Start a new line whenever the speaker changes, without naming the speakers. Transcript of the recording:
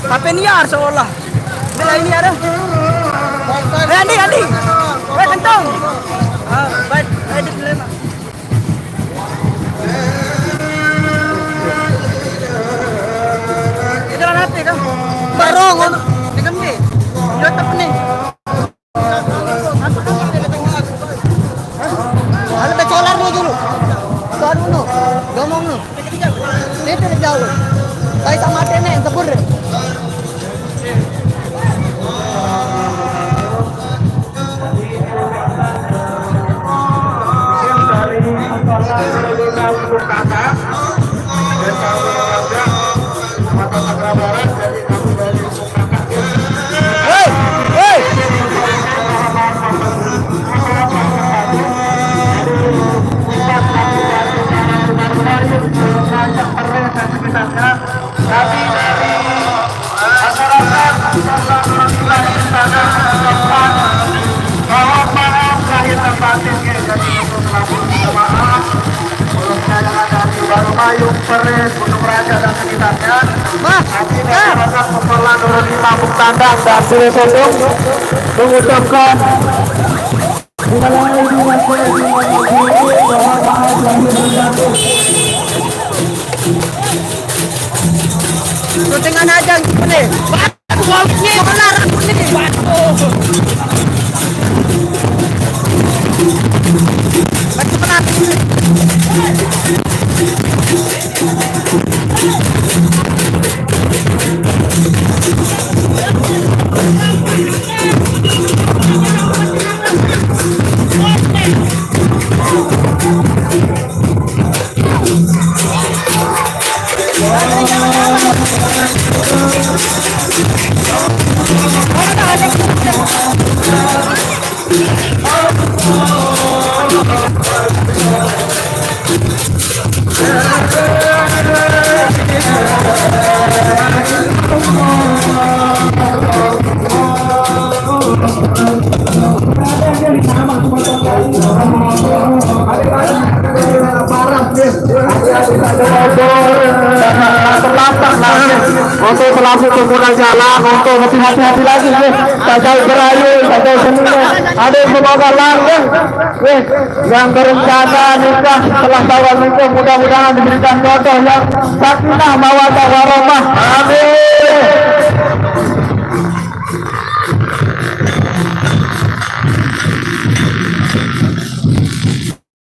Papeniar seolah. Bila ini ada. Andi. Kentong. Baik, edit lema. Itu lah nanti kan. Barong. Dengan ni. Jatuh ni. Ada pecolar ni dulu. Tuan dulu. Gomong dulu. Itu jauh. Saya sama tenek tebur.
Mayung Peres, Gunung Raja dan sekitarnya. Masyarakat Peperlan Nurul Lima Tandang dan Sule Sodong mengucapkan
Dengan aja gini. Ini melarang ini. Batu melarang ini. untuk pelaku pengguna jalan untuk hati-hati lagi sajau berayu, sajau seni ada yang semoga langgeng yang berencana nikah setelah tawar nikah mudah-mudahan diberikan jodoh yang sakinah mawaddah warahmah, amin.